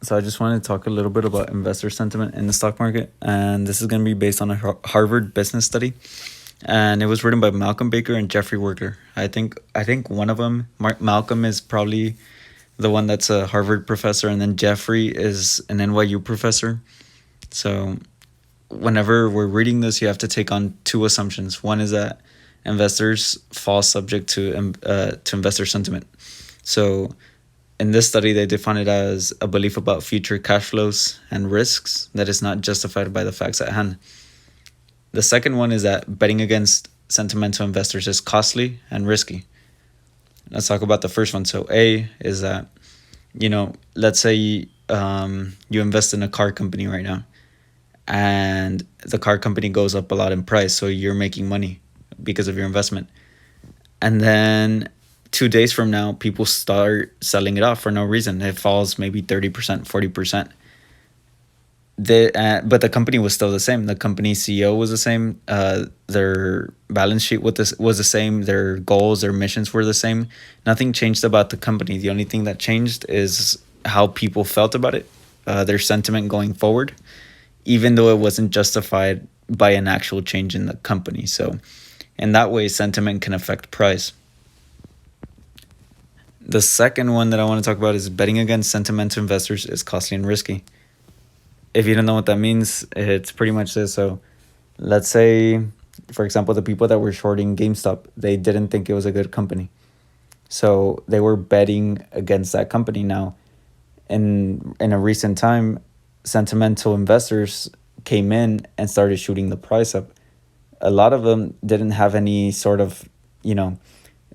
So I just wanted to talk a little bit about investor sentiment in the stock market, and this is going to be based on a Harvard business study, and it was written by Malcolm Baker and Jeffrey Wergler. I think one of them, Malcolm, is probably the one that's a Harvard professor, and then Jeffrey is an NYU professor. So whenever we're reading this, you have to take on two assumptions. One is that investors fall subject to investor sentiment. So in this study, they define it as a belief about future cash flows and risks that is not justified by the facts at hand. The second one is that betting against sentimental investors is costly and risky. Let's talk about the first one. So A is that, let's say you invest in a car company right now, and the car company goes up a lot in price, so you're making money because of your investment. And then 2 days from now, people start selling it off for no reason. It falls maybe 30%, 40%. But the company was still the same. The company CEO was the same. Their balance sheet was the same. Their goals, their missions were the same. Nothing changed about the company. The only thing that changed is how people felt about it, their sentiment going forward, even though it wasn't justified by an actual change in the company. So in that way, sentiment can affect price. The second one that I want to talk about is betting against sentimental investors is costly and risky. If you don't know what that means, it's pretty much this. So let's say, for example, the people that were shorting GameStop, they didn't think it was a good company. So they were betting against that company. Now, in a recent time, sentimental investors came in and started shooting the price up. A lot of them didn't have any sort of,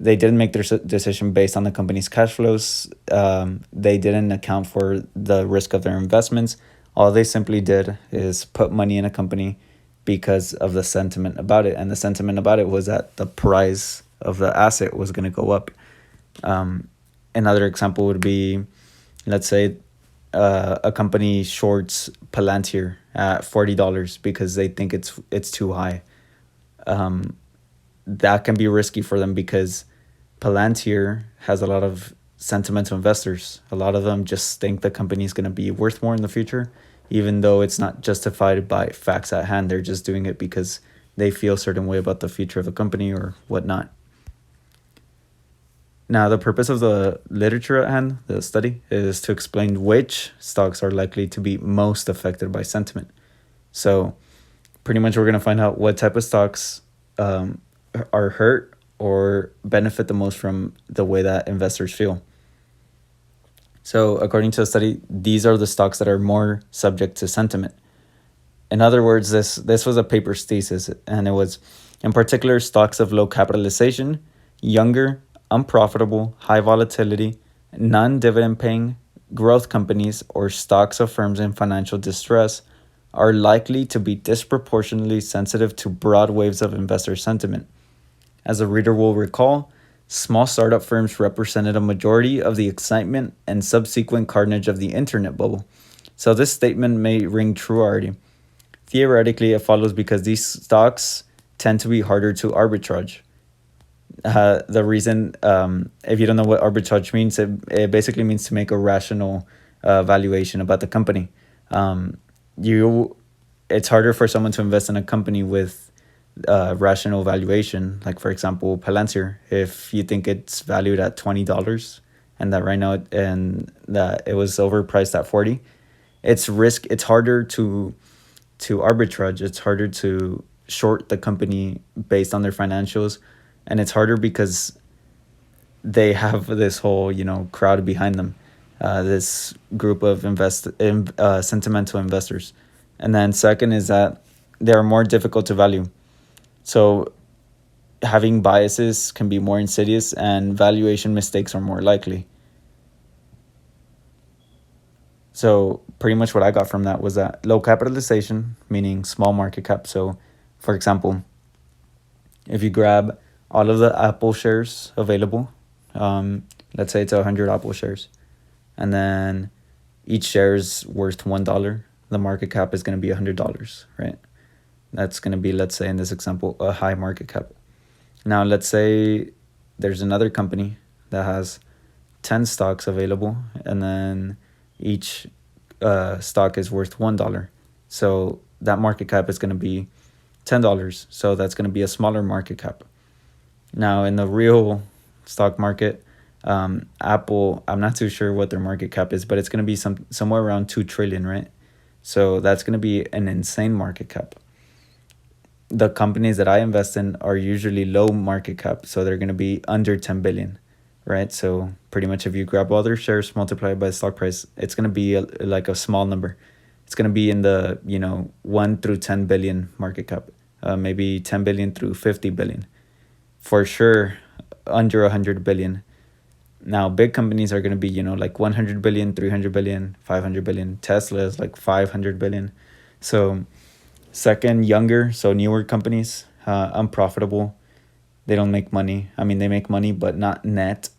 they didn't make their decision based on the company's cash flows. They didn't account for the risk of their investments. All they simply did is put money in a company because of the sentiment about it. And the sentiment about it was that the price of the asset was going to go up. Another example would be, let's say, a company shorts Palantir at $40 because they think it's too high. That can be risky for them because Palantir has a lot of sentimental investors. A lot of them just think the company is going to be worth more in the future, even though it's not justified by facts at hand. They're just doing it because they feel a certain way about the future of a company or whatnot. Now, the purpose of the literature at hand, the study, is to explain which stocks are likely to be most affected by sentiment. So pretty much we're going to find out what type of stocks are hurt or benefit the most from the way that investors feel. So according to the study, these are the stocks that are more subject to sentiment. In other words, this was a paper's thesis, and it was, in particular, stocks of low capitalization, younger, unprofitable, high volatility, non-dividend paying, growth companies, or stocks of firms in financial distress are likely to be disproportionately sensitive to broad waves of investor sentiment. As the reader will recall, small startup firms represented a majority of the excitement and subsequent carnage of the internet bubble. So this statement may ring true already. Theoretically, it follows because these stocks tend to be harder to arbitrage. The reason, if you don't know what arbitrage means, it basically means to make a rational valuation about the company. It's harder for someone to invest in a company with rational valuation, like for example Palantir. If you think it's valued at $20 and that right now and that it was overpriced at 40, it's harder to arbitrage. It's harder to short the company based on their financials, and it's harder because they have this whole crowd behind them, this group of sentimental investors. And then second is that they are more difficult to value. So having biases can be more insidious and valuation mistakes are more likely. So pretty much what I got from that was that low capitalization, meaning small market cap. So for example, if you grab all of the Apple shares available, let's say it's 100 Apple shares, and then each share is worth $1, the market cap is going to be $100, right? That's going to be, let's say in this example, a high market cap. Now, let's say there's another company that has 10 stocks available, and then each stock is worth $1. So that market cap is going to be $10. So that's going to be a smaller market cap. Now, in the real stock market, Apple, I'm not too sure what their market cap is, but it's going to be somewhere around 2 trillion, right? So that's going to be an insane market cap. The companies that I invest in are usually low market cap, so they're going to be under 10 billion, right? So pretty much if you grab all their shares, multiply it by the stock price, it's going to be like a small number. It's going to be in the 1 through 10 billion market cap, maybe 10 billion through 50 billion, for sure under 100 billion. Now big companies are going to be like 100 billion, 300 billion, 500 billion. Tesla is like 500 billion. So second, younger, so newer companies, unprofitable. They don't make money. I mean, they make money, but not net.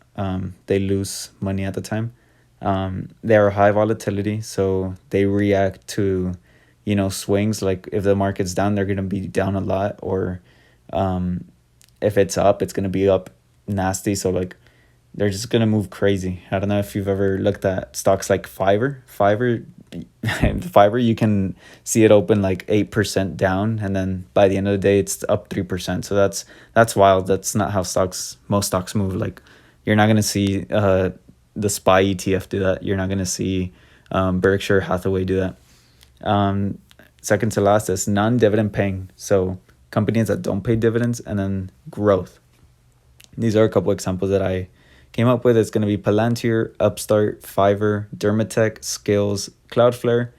They lose money at the time. They are high volatility, so they react to, swings. Like if the market's down, they're going to be down a lot, or if it's up, it's going to be up nasty. So like they're just going to move crazy. I don't know if you've ever looked at stocks like Fiverr, you can see it open like 8% down, and then by the end of the day it's up 3%. So that's wild. That's not how most stocks move. Like you're not going to see the SPY ETF do that. You're not going to see Berkshire Hathaway do that. Second to last is non-dividend paying, so companies that don't pay dividends. And then growth. These are a couple examples that I came up with. It's going to be Palantir, Upstart, Fiverr, Dermatech, Skills, Cloudflare,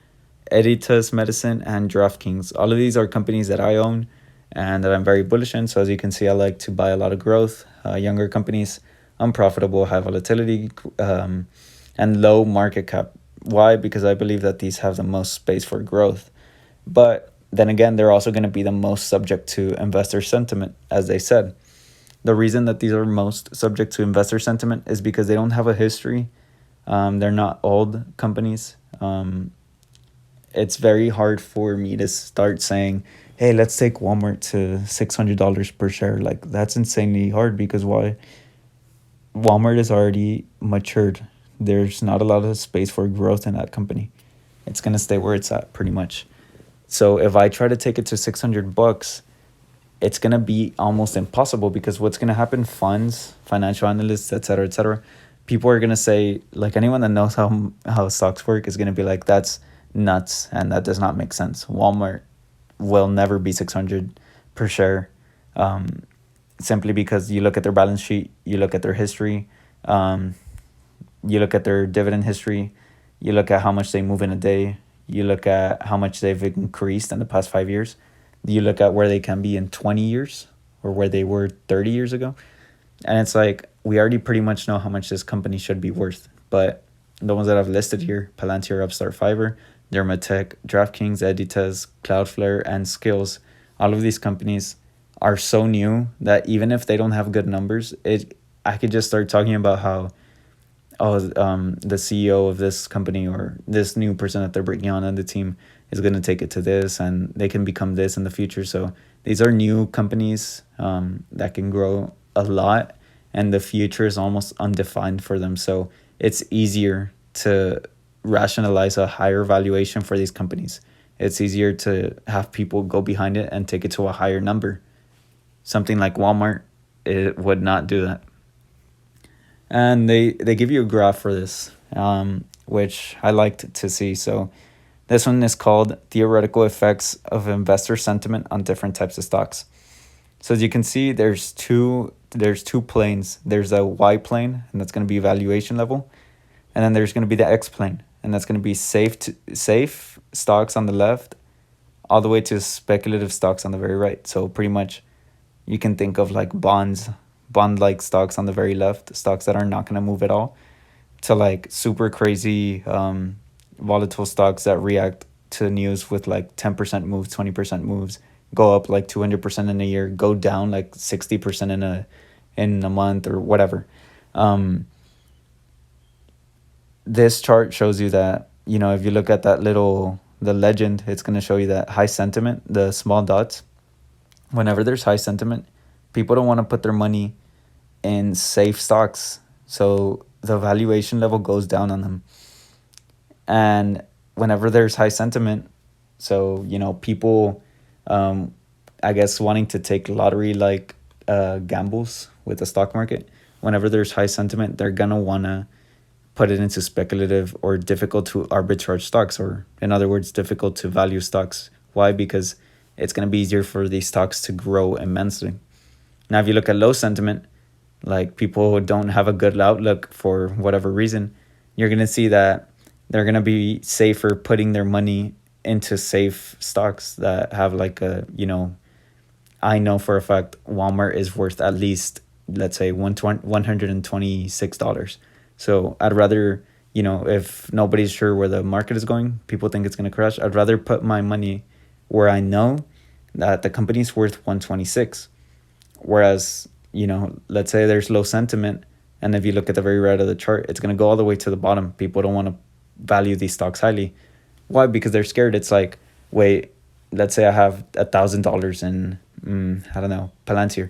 Editas Medicine, and DraftKings. All of these are companies that I own and that I'm very bullish in. So as you can see, I like to buy a lot of growth, younger companies, unprofitable, high volatility, and low market cap. Why? Because I believe that these have the most space for growth. But then again, they're also going to be the most subject to investor sentiment, as they said. The reason that these are most subject to investor sentiment is because they don't have a history. They're not old companies. It's very hard for me to start saying, hey, let's take Walmart to $600 per share. Like, that's insanely hard, because why? Walmart is already matured. There's not a lot of space for growth in that company. It's going to stay where it's at pretty much. So if I try to take it to $600, it's going to be almost impossible, because what's going to happen, funds, financial analysts, etc., people are going to say, like, anyone that knows how stocks work is going to be like, that's nuts, and that does not make sense. Walmart will never be 600 per share, simply because you look at their balance sheet, you look at their history, you look at their dividend history, you look at how much they move in a day, you look at how much they've increased in the past 5 years. You look at where they can be in 20 years or where they were 30 years ago. And it's like, we already pretty much know how much this company should be worth. But the ones that I've listed here, Palantir, Upstart, Fiverr, Dermatech, DraftKings, Editas, Cloudflare, and Skills, all of these companies are so new that even if they don't have good numbers, I could just start talking about how, the CEO of this company or this new person that they're bringing on the team is going to take it to this, and they can become this in the future. So these are new companies that can grow a lot, and the future is almost undefined for them. So it's easier to rationalize a higher valuation for these companies. It's easier to have people go behind it and take it to a higher number. Something like Walmart, it would not do that. And they give you a graph for this, which I liked to see. So this one is called Theoretical Effects of Investor Sentiment on Different Types of Stocks. So as you can see, there's two planes. There's a Y plane, and that's going to be valuation level. And then there's going to be the X plane, and that's going to be safe stocks on the left, all the way to speculative stocks on the very right. So pretty much you can think of like bond-like stocks on the very left, stocks that are not going to move at all, to like super crazy volatile stocks that react to news with like 10% moves, 20% moves, go up like 200% in a year, go down like 60% in a month or whatever. This chart shows you that, if you look at the legend, it's going to show you that high sentiment, the small dots. Whenever there's high sentiment, people don't want to put their money in safe stocks, so the valuation level goes down on them. And whenever there's high sentiment, so people, I guess, wanting to take lottery like gambles with the stock market, whenever there's high sentiment, they're gonna wanna put it into speculative or difficult to arbitrage stocks, or in other words, difficult to value stocks. Why? Because it's going to be easier for these stocks to grow immensely. Now, if you look at low sentiment, like people who don't have a good outlook for whatever reason, you're going to see that they're going to be safer putting their money into safe stocks that have like I know for a fact Walmart is worth at least, let's say, $126. So I'd rather, if nobody's sure where the market is going, people think it's going to crash, I'd rather put my money where I know that the company's worth 126. Whereas, let's say there's low sentiment, and if you look at the very right of the chart, it's going to go all the way to the bottom. People don't want to value these stocks highly. Why? Because they're scared. It's like, wait, let's say I have $1,000 in, I don't know, Palantir.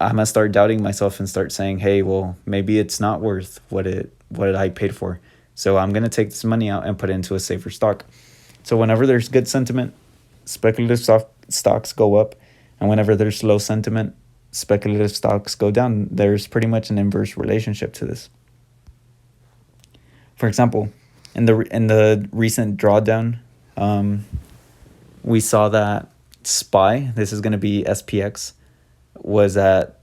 I'm gonna start doubting myself and start saying, hey, well, maybe it's not worth what I paid for. So I'm gonna take this money out and put it into a safer stock. So whenever there's good sentiment, speculative stocks go up, and whenever there's low sentiment, speculative stocks go down. There's pretty much an inverse relationship to this. For example, in the recent drawdown, we saw that SPY, this is gonna be SPX, was at,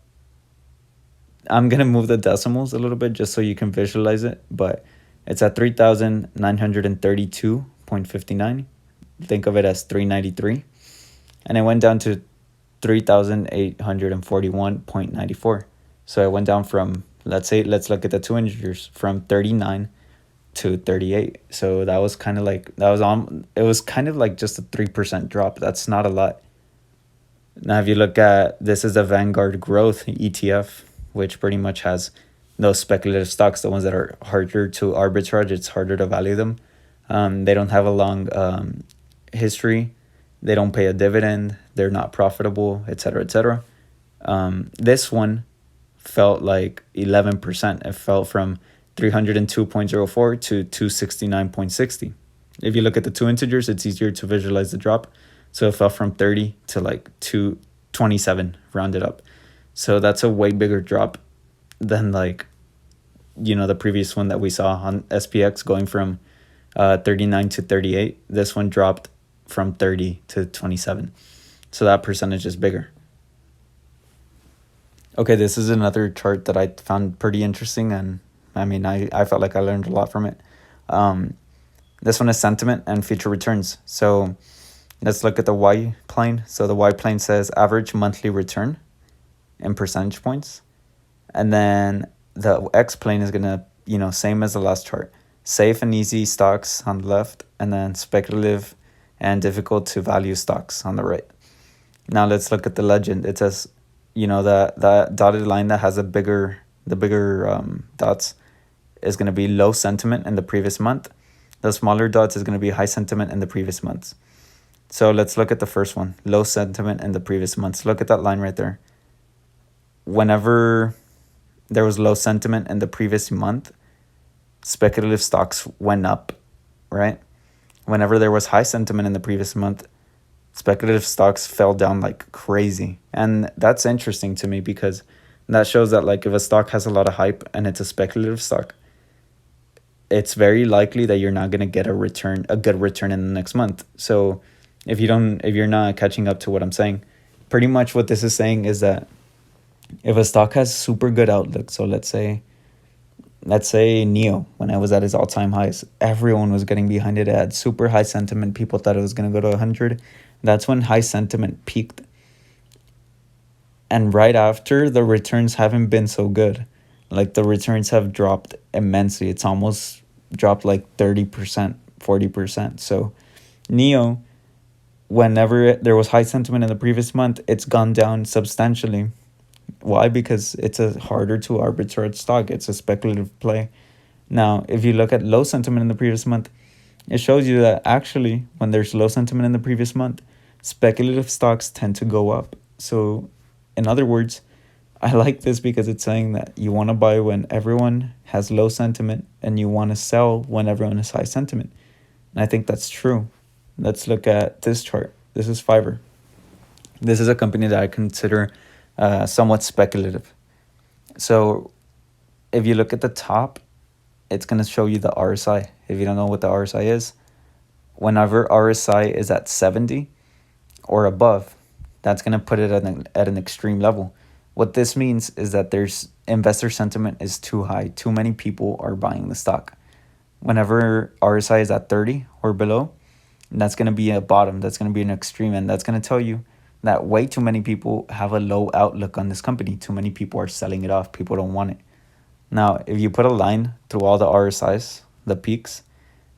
I'm going to move the decimals a little bit just so you can visualize it, but it's at 3,932.59. Think of it as 393. And it went down to 3,841.94. So it went down from, let's look at the two integers, from 39 to 38. So that was kind of like, it was kind of like just a 3% drop. That's not a lot. Now, if you look at, this is the Vanguard Growth Etf, which pretty much has those speculative stocks, the ones that are harder to arbitrage. It's harder to value them. They don't have a long history. They don't pay a dividend. They're not profitable, etc., etc. This one felt like 11%. It fell from 302.04 to 269.60. If you look at the two integers, it's easier to visualize the drop. So it fell from 30 to like 227, rounded up. So that's a way bigger drop than like, the previous one that we saw on SPX going from 39 to 38. This one dropped from 30 to 27. So that percentage is bigger. Okay, this is another chart that I found pretty interesting, and I mean, I felt like I learned a lot from it. This one is sentiment and future returns. So let's look at the Y plane. So the Y plane says average monthly return in percentage points. And then the X plane is going to, same as the last chart. Safe and easy stocks on the left, and then speculative and difficult to value stocks on the right. Now let's look at the legend. It says, that dotted line that has the bigger dots is going to be low sentiment in the previous month. The smaller dots is going to be high sentiment in the previous months. So let's look at the first one, low sentiment in the previous months. Look at that line right there. Whenever there was low sentiment in the previous month, speculative stocks went up, right? Whenever there was high sentiment in the previous month, speculative stocks fell down like crazy. And that's interesting to me because that shows that like if a stock has a lot of hype and it's a speculative stock, it's very likely that you're not going to get a good return in the next month. So if you're not catching up to what I'm saying, pretty much what this is saying is that if a stock has super good outlook, so let's say NEO, when it was at its all-time highs, everyone was getting behind it. It had super high sentiment. People thought it was going to go to 100. That's when high sentiment peaked. And right after, the returns haven't been so good. Like the returns have dropped immensely. It's almost dropped like 30%, 40%. So NEO, whenever there was high sentiment in the previous month, it's gone down substantially. Why? Because it's a harder to arbitrage stock. It's a speculative play. Now, if you look at low sentiment in the previous month, it shows you that actually when there's low sentiment in the previous month, speculative stocks tend to go up. So in other words, I like this because it's saying that you want to buy when everyone has low sentiment and you want to sell when everyone has high sentiment. And I think that's true. Let's look at this chart. This is Fiverr. This is a company that I consider somewhat speculative. So if you look at the top, it's going to show you the RSI. If you don't know what the RSI is, whenever RSI is at 70 or above, that's going to put it at an extreme level. What this means is that there's investor sentiment is too high. Too many people are buying the stock. Whenever RSI is at 30 or below, that's going to be a bottom. That's going to be an extreme. And that's going to tell you that way too many people have a low outlook on this company. Too many people are selling it off. People don't want it. Now, if you put a line through all the RSIs, the peaks,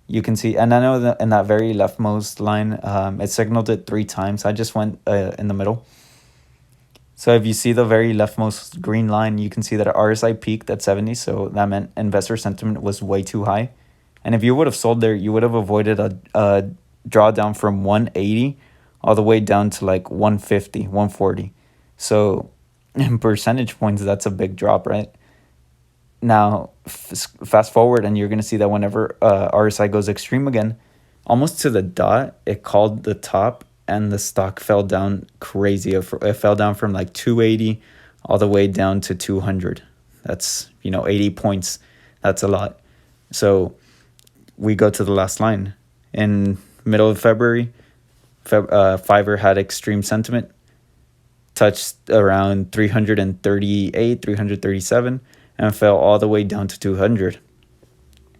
you can see, and I know that in that very leftmost line, it signaled it 3 times. I just went in the middle. So if you see the very leftmost green line, you can see that RSI peaked at 70. So that meant investor sentiment was way too high. And if you would have sold there, you would have avoided a drawdown from 180 all the way down to like 150, 140. So in percentage points, that's a big drop, right? Now, fast forward, and you're going to see that whenever RSI goes extreme again, almost to the dot, it called the top, and the stock fell down crazy. It fell down from like 280 all the way down to 200. That's, 80 points. That's a lot. So we go to the last line. In middle of February, Fiverr had extreme sentiment, touched around 338, 337, and fell all the way down to 200.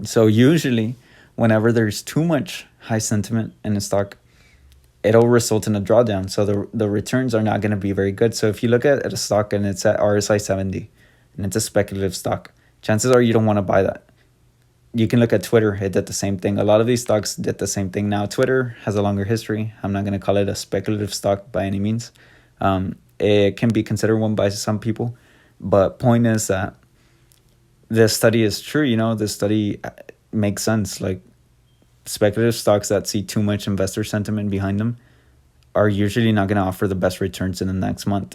So usually, whenever there's too much high sentiment in a stock, it'll result in a drawdown. So the returns are not going to be very good. So if you look at a stock and it's at RSI 70, and it's a speculative stock, chances are you don't want to buy that. You can look at Twitter. It did the same thing. A lot of these stocks did the same thing. Now, Twitter has a longer history. I'm not going to call it a speculative stock by any means. It can be considered one by some people. But point is that this study is true. This study makes sense. Like, speculative stocks that see too much investor sentiment behind them are usually not going to offer the best returns in the next month.